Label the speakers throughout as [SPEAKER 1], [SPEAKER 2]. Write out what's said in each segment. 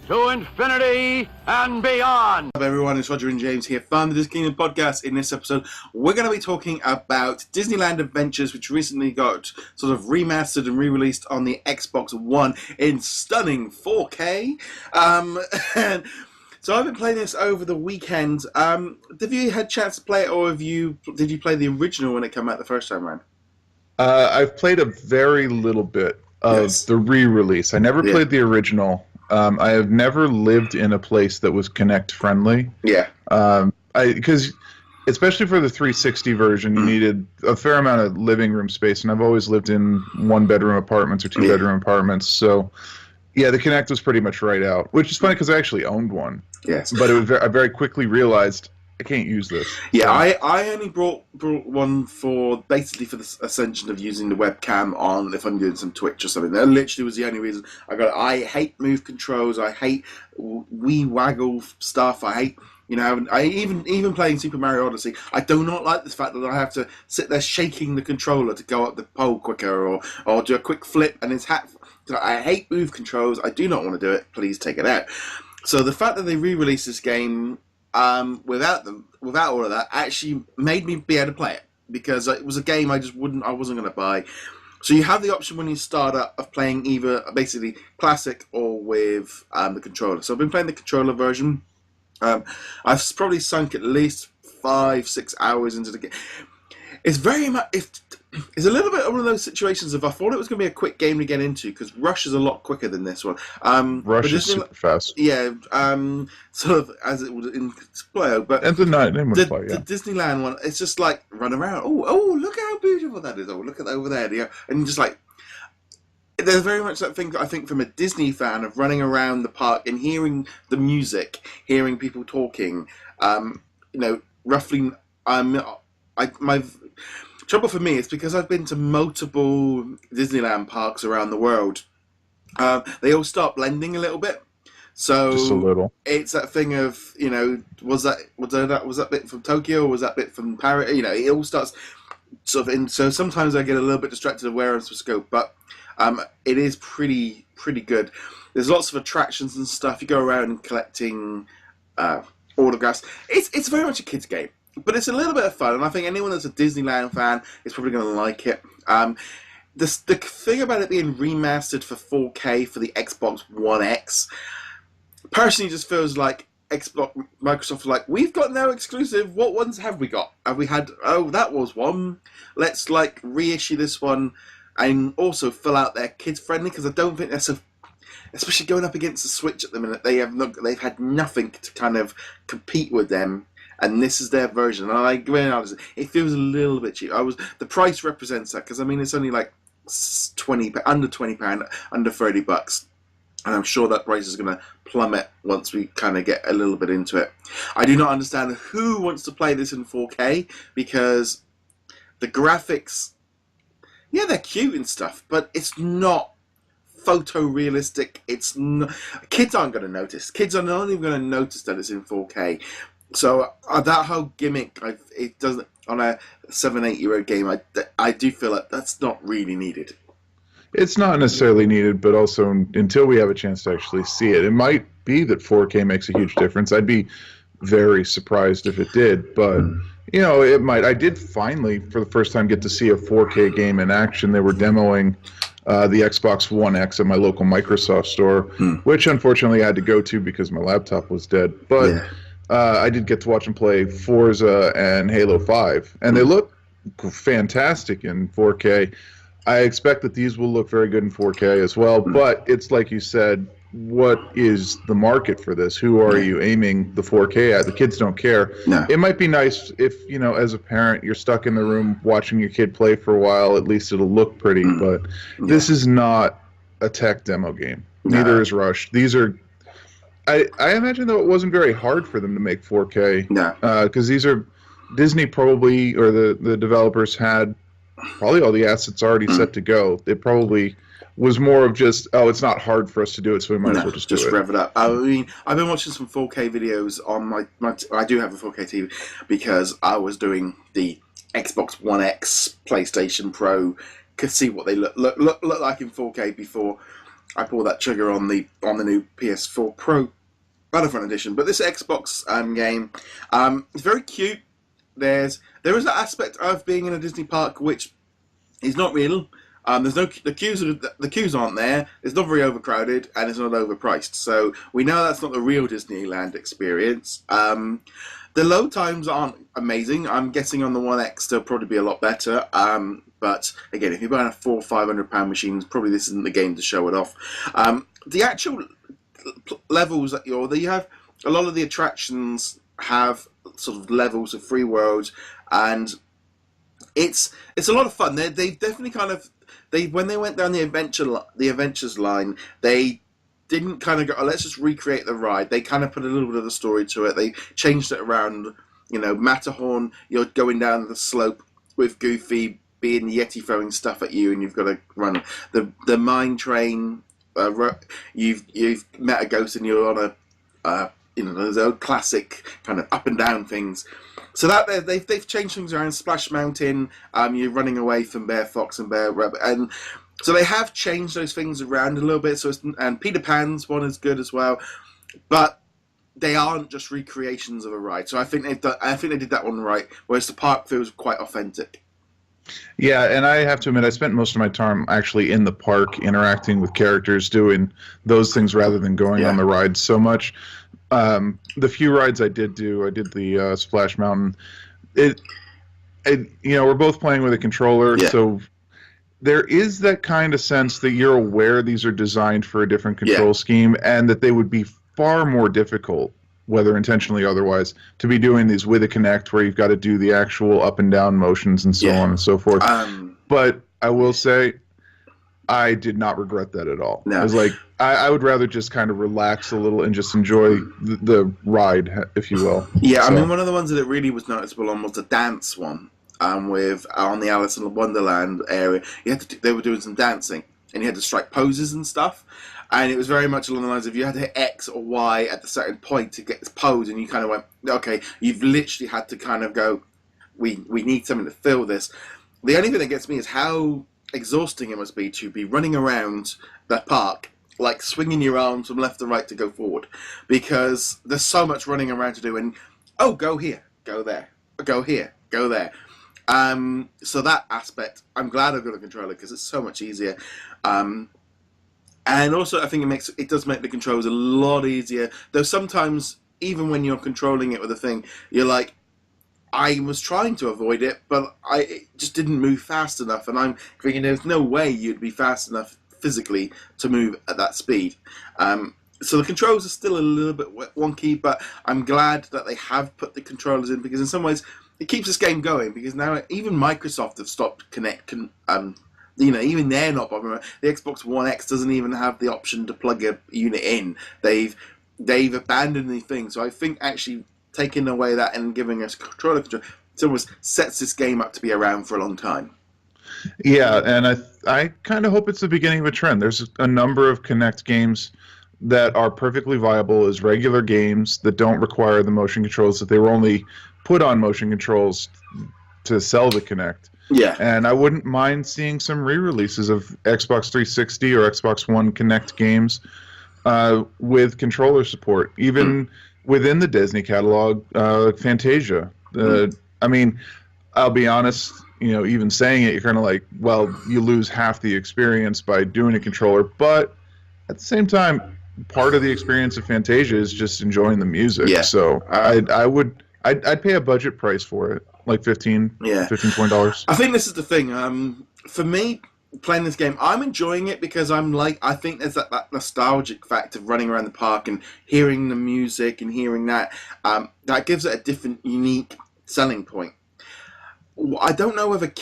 [SPEAKER 1] to infinity and beyond.
[SPEAKER 2] Hello everyone, it's Roger and James here from the DisKingdom podcast. In this episode, we're going to be talking about Disneyland Adventures, which recently got sort of remastered and re-released on the Xbox One in stunning 4K. And so I've been playing this over the weekend. Have you had a chance to play it, or did you play the original when it came out the first time around?
[SPEAKER 3] I've played a very little bit of the re-release. I never played the original. I have never lived in a place that was Kinect friendly.
[SPEAKER 2] Yeah.
[SPEAKER 3] Because especially for the 360 version, you needed a fair amount of living room space, and I've always lived in one-bedroom apartments or two-bedroom apartments. So, yeah, the Kinect was pretty much right out, which is funny because I actually owned one.
[SPEAKER 2] Yes.
[SPEAKER 3] But I very quickly realized I can't use this.
[SPEAKER 2] Yeah, I only brought one for the ascension of using the webcam on if I'm doing some Twitch or something. That literally was the only reason I got it. I hate move controls. I hate wee waggle stuff. I hate, I even playing Super Mario Odyssey, I do not like the fact that I have to sit there shaking the controller to go up the pole quicker or do a quick flip and it's I hate move controls. I do not want to do it. Please take it out. So the fact that they re-released this game without all of that actually made me be able to play it, because it was a game I wasn't going to buy. So you have the option when you start up of playing either basically classic or with the controller. So I've been playing the controller version. I've probably sunk at least 5-6 hours into the game. It's very much it's a little bit one of those situations of I thought it was going to be a quick game to get into, because Rush is a lot quicker than this one.
[SPEAKER 3] Rush is super fast.
[SPEAKER 2] Yeah, sort of as it would in Splio, but
[SPEAKER 3] and the
[SPEAKER 2] Disneyland one, it's just like run around. Oh, look how beautiful that is. Oh, look at that over there. Yeah, and just like there's very much that thing I think from a Disney fan of running around the park and hearing the music, hearing people talking. Roughly, my trouble for me is because I've been to multiple Disneyland parks around the world. They all start blending a little bit. So
[SPEAKER 3] just a little.
[SPEAKER 2] It's that thing of was that bit from Tokyo, or was that bit from Paris? It all starts sort of. So sometimes I get a little bit distracted of where I'm supposed to go, but it is pretty good. There's lots of attractions and stuff. You go around collecting autographs. It's very much a kid's game. But it's a little bit of fun, and I think anyone that's a Disneyland fan is probably going to like it. The thing about it being remastered for 4K for the Xbox One X, personally just feels like Microsoft like, we've got no exclusive. What ones have we got? Have we had, that was one. Let's reissue this one and also fill out their kids-friendly, because I don't think they're so, especially going up against the Switch at the minute, they've had nothing to kind of compete with them. And this is their version. And it feels a little bit cheap. The price represents that, because it's only like under £20, under $30, and I'm sure that price is going to plummet once we kind of get a little bit into it. I do not understand who wants to play this in 4K, because the graphics, yeah, they're cute and stuff, but it's not photorealistic. Kids aren't going to notice. Kids are not even going to notice that it's in 4K. So that whole gimmick, it doesn't on a 7-8-year-old game. I do feel like that's not really needed.
[SPEAKER 3] It's not necessarily needed, but also until we have a chance to actually see it, it might be that 4K makes a huge difference. I'd be very surprised if it did, but it might. I did finally, for the first time, get to see a 4K game in action. They were demoing the Xbox One X at my local Microsoft store, which unfortunately I had to go to because my laptop was dead. But yeah. I did get to watch them play Forza and Halo 5, and they look fantastic in 4K. I expect that these will look very good in 4K as well, but it's like you said, what is the market for this? Who are you aiming the 4K at? The kids don't care.
[SPEAKER 2] No.
[SPEAKER 3] It might be nice if, as a parent, you're stuck in the room watching your kid play for a while. At least it'll look pretty, but this is not a tech demo game. Neither is Rush. These are... I imagine, though, it wasn't very hard for them to make 4K.
[SPEAKER 2] No.
[SPEAKER 3] Because these are... Disney probably, or the developers had probably all the assets already set to go. It probably was more of just, it's not hard for us to do it, so we might as well just do it.
[SPEAKER 2] Rev it up. I've been watching some 4K videos on my I do have a 4K TV, because I was doing the Xbox One X, PlayStation Pro, could see what they look like in 4K before. I pulled that trigger on the new PS4 Pro Battlefront Edition. But this Xbox game, it's very cute. There is that aspect of being in a Disney park which is not real. There's no the queues aren't there. It's not very overcrowded and it's not overpriced. So we know that's not the real Disneyland experience. The load times aren't amazing. I'm guessing on the One X they'll probably be a lot better. But again, if you're buying a £400 or £500 machine, probably this isn't the game to show it off. The actual levels that you have, a lot of the attractions have sort of levels of free worlds, and it's a lot of fun. They definitely kind of when they went down the adventures line, they didn't kind of go, oh, let's just recreate the ride. They kind of put a little bit of the story to it. They changed it around. You know, Matterhorn, you're going down the slope with Goofy being the Yeti throwing stuff at you, and you've got to run. The mine train, you've met a ghost and you're on a those old classic kind of up and down things. So that they've changed things around. Splash Mountain, you're running away from Bear Fox and Bear Rabbit, and so they have changed those things around a little bit. So and Peter Pan's one is good as well, but they aren't just recreations of a ride. So I think they did that one right. Whereas the park feels quite authentic.
[SPEAKER 3] Yeah, and I have to admit, I spent most of my time actually in the park interacting with characters, doing those things rather than going on the rides so much. The few rides I did the Splash Mountain. We're both playing with a controller, so there is that kind of sense that you're aware these are designed for a different control scheme, and that they would be far more difficult, whether intentionally or otherwise, to be doing these with a Kinect where you've got to do the actual up and down motions and so on and so forth. But I will say, I did not regret that at all.
[SPEAKER 2] No.
[SPEAKER 3] I was like, I would rather just kind of relax a little and just enjoy the ride, if you will.
[SPEAKER 2] Yeah, so. I mean, one of the ones that it really was noticeable on was the dance one. With on the Alice in Wonderland area, they were doing some dancing, and you had to strike poses and stuff. And it was very much along the lines of you had to hit X or Y at a certain point to get this pose, and you kind of went, okay, you've literally had to kind of go, we need something to fill this. The only thing that gets me is how exhausting it must be to be running around the park, like swinging your arms from left to right to go forward, because there's so much running around to do, and go here, go there, go here, go there. So that aspect, I'm glad I've got a controller because it's so much easier. And also, I think it does make the controls a lot easier. Though sometimes, even when you're controlling it with a thing, you're like, I was trying to avoid it, but it just didn't move fast enough. And I'm thinking there's no way you'd be fast enough physically to move at that speed. So the controls are still a little bit wonky, but I'm glad that they have put the controllers in, because in some ways it keeps this game going, because now even Microsoft have stopped even they're not bothering. The Xbox One X doesn't even have the option to plug a unit in. They've abandoned the thing. So I think actually taking away that and giving us control, it almost sets this game up to be around for a long time.
[SPEAKER 3] Yeah, and I kind of hope it's the beginning of a trend. There's a number of Kinect games that are perfectly viable as regular games that don't require the motion controls, that they were only put on motion controls to sell the Kinect.
[SPEAKER 2] Yeah.
[SPEAKER 3] And I wouldn't mind seeing some re-releases of Xbox 360 or Xbox One Kinect games with controller support, even within the Disney catalog, Fantasia. I mean, I'll be honest, even saying it, you're kind of like, well, you lose half the experience by doing a controller, but at the same time, part of the experience of Fantasia is just enjoying the music.
[SPEAKER 2] Yeah.
[SPEAKER 3] So I'd pay a budget price for it, like $15, $20.
[SPEAKER 2] I think this is the thing. For me, playing this game, I'm enjoying it because I think there's that nostalgic fact of running around the park and hearing the music and hearing that. That gives it a different, unique selling point. I don't know whether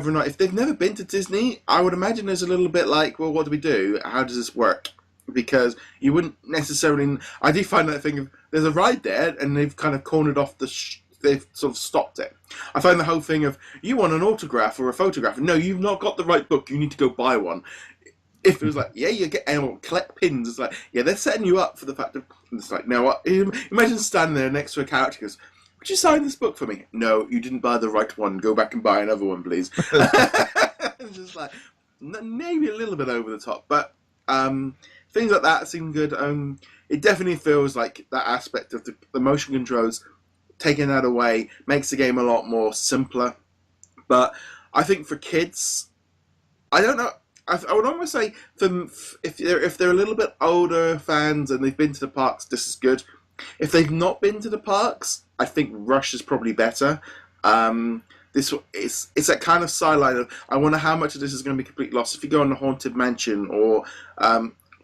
[SPEAKER 2] or not, if they've never been to Disney, I would imagine there's a little bit like, well, what do we do? How does this work? Because you wouldn't necessarily... I do find that thing of, there's a ride there, and they've kind of cornered off they've sort of stopped it. I find the whole thing of, you want an autograph or a photograph? No, you've not got the right book, you need to go buy one. If it was like, yeah, you get and collect pins, it's like, yeah, they're setting you up for the fact of... It's like, no, what? Imagine standing there next to a character who goes, would you sign this book for me? No, you didn't buy the right one. Go back and buy another one, please. It's just like, maybe a little bit over the top, but Things like that seem good. It definitely feels like that aspect of the motion controls, taking that away, makes the game a lot more simpler. But I think for kids, I don't know. I would almost say if they're a little bit older fans and they've been to the parks, this is good. If they've not been to the parks, I think Rush is probably better. This it's that kind of sideline of I wonder how much of this is going to be complete loss. If you go on the Haunted Mansion or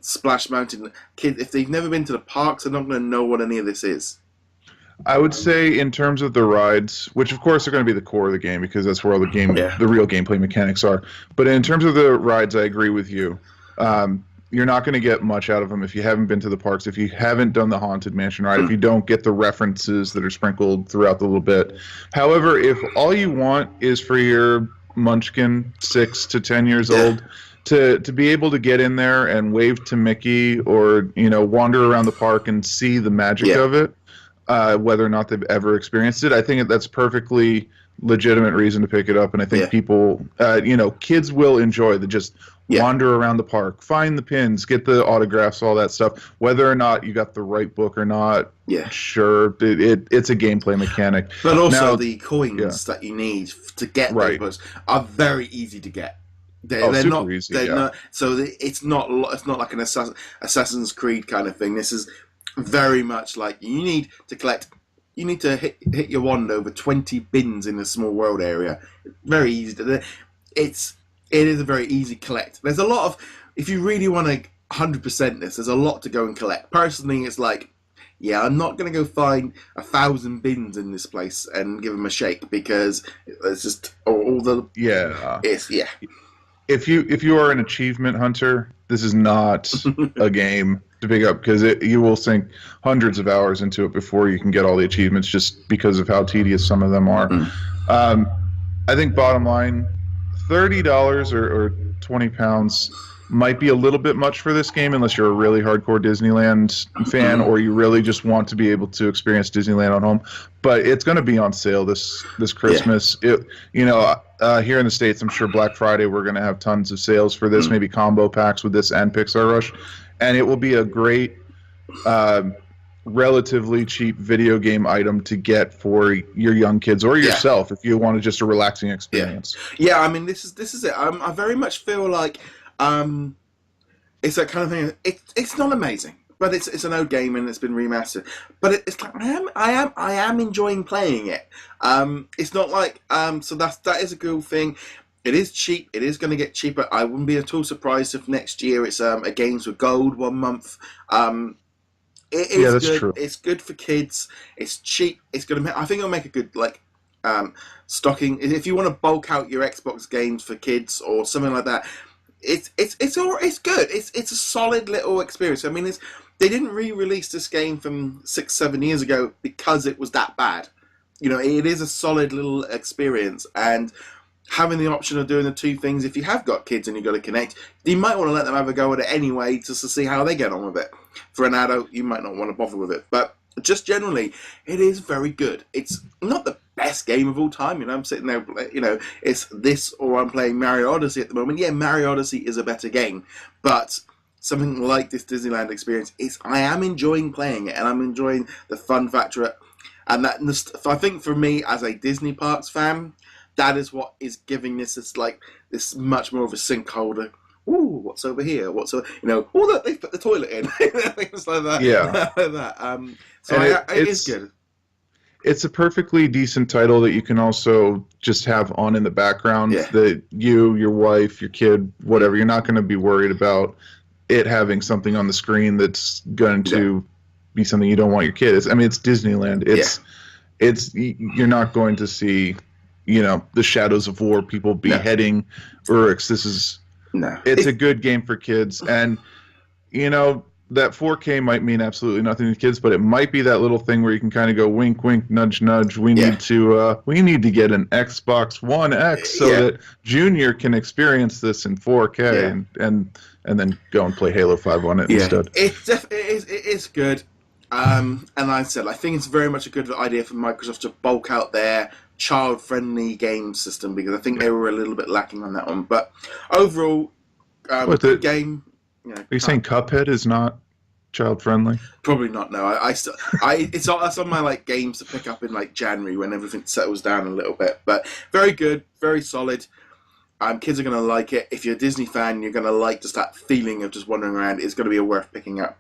[SPEAKER 2] Splash Mountain, kids, if they've never been to the parks, they're not going to know what any of this is.
[SPEAKER 3] I would say in terms of the rides, which of course are going to be the core of the game because that's where all the real gameplay mechanics are. But in terms of the rides, I agree with you. You're not going to get much out of them if you haven't been to the parks, if you haven't done the Haunted Mansion ride, if you don't get the references that are sprinkled throughout the little bit. However, if all you want is for your munchkin, 6 to 10 years old, to be able to get in there and wave to Mickey or wander around the park and see the magic of it, whether or not they've ever experienced it, I think that's perfectly legitimate reason to pick it up. And I think people, kids will enjoy the just wander around the park, find the pins, get the autographs, all that stuff. Whether or not you got the right book or not, sure, it's a gameplay mechanic.
[SPEAKER 2] But also the coins that you need to get those books are very easy to get. They're not easy. So it's not like an Assassin's Creed kind of thing. This is very much like you need to hit your wand over 20 bins in the small world area. Very easy to do. It is a very easy collect. There's a lot of, if you really want to 100% this, there's a lot to go and collect. Personally, it's like, I'm not going to go find 1,000 bins in this place and give them a shake because it's just all the
[SPEAKER 3] If you are an achievement hunter, this is not a game to pick up because you will sink hundreds of hours into it before you can get all the achievements just because of how tedious some of them are. I think bottom line, $30 or £20 might be a little bit much for this game unless you're a really hardcore Disneyland fan or you really just want to be able to experience Disneyland on home. But it's going to be on sale this Christmas. Here in the States, I'm sure Black Friday we're going to have tons of sales for this, maybe combo packs with this and Pixar Rush. And it will be a great, relatively cheap video game item to get for your young kids or yourself if you want just a relaxing experience.
[SPEAKER 2] Yeah, I mean, this is it. I very much feel like it's that kind of thing. It's not amazing, but it's an old game and it's been remastered. But it's like I am enjoying playing it. It's not like so that is a cool thing. It is cheap. It is going to get cheaper. I wouldn't be at all surprised if next year it's a Games with Gold 1 month. It is
[SPEAKER 3] that's
[SPEAKER 2] good.
[SPEAKER 3] True.
[SPEAKER 2] It's good for kids. It's cheap. It's going to. I think it'll make a good stocking. If you want to bulk out your Xbox games for kids or something like that, it's good. It's a solid little experience. I mean, they didn't re-release this game from 6-7 years ago because it was that bad. It is a solid little experience, and having the option of doing the two things, if you have got kids and you've got to connect, you might want to let them have a go at it anyway just to see how they get on with it. For an adult, you might not want to bother with it, but just generally, it is very good. It's not the best game of all time. I'm sitting there, it's this or I'm playing Mario Odyssey at the moment. Yeah, Mario Odyssey is a better game, but something like this Disneyland experience, I am enjoying playing it, and I'm enjoying the fun factor. And I think for me, as a Disney Parks fan, that is what is giving this this much more of a sinkhole. Ooh, what's over here? That they've put the toilet in, things like that.
[SPEAKER 3] Yeah,
[SPEAKER 2] it is good.
[SPEAKER 3] It's a perfectly decent title that you can also just have on in the background. That your wife, your kid, whatever. You're not going to be worried about it having something on the screen that's going to be something you don't want your kid. It's Disneyland. It's you're not going to see. The Shadows of War, people beheading Urix. It's a good game for kids. And, that 4K might mean absolutely nothing to kids, but it might be that little thing where you can kind of go wink, wink, nudge, nudge. We need to get an Xbox One X so that Junior can experience this in 4K and then go and play Halo 5 on it instead.
[SPEAKER 2] It is good. And I said, I think it's very much a good idea for Microsoft to bulk out their child-friendly game system because I think they were a little bit lacking on that one. But overall, good game. you know.
[SPEAKER 3] Are you saying Cuphead is not child friendly?
[SPEAKER 2] Probably not. No, that's on my like games to pick up in like January when everything settles down a little bit. But very good, very solid. Kids are going to like it. If you're a Disney fan, you're going to like just that feeling of just wandering around. It's going to be worth picking up.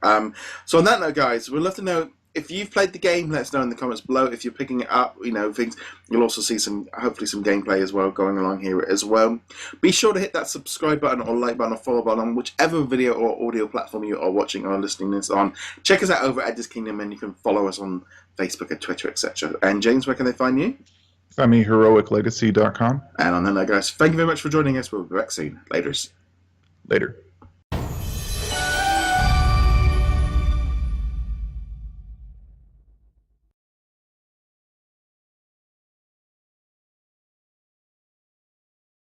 [SPEAKER 2] So on that note, guys, we'd love to know if you've played the game. Let us know in the comments below. If you're picking it up, you know, things. You'll also see hopefully some gameplay as well going along here as well. Be sure to hit that subscribe button or like button or follow button on whichever video or audio platform you are watching or listening this on. Check us out over at DisKingdom, and you can follow us on Facebook and Twitter, etc. And James, where can they find you?
[SPEAKER 3] Find me heroiclegacy.com.
[SPEAKER 2] And on that note, guys, thank you very much for joining us. We'll be back soon. Later.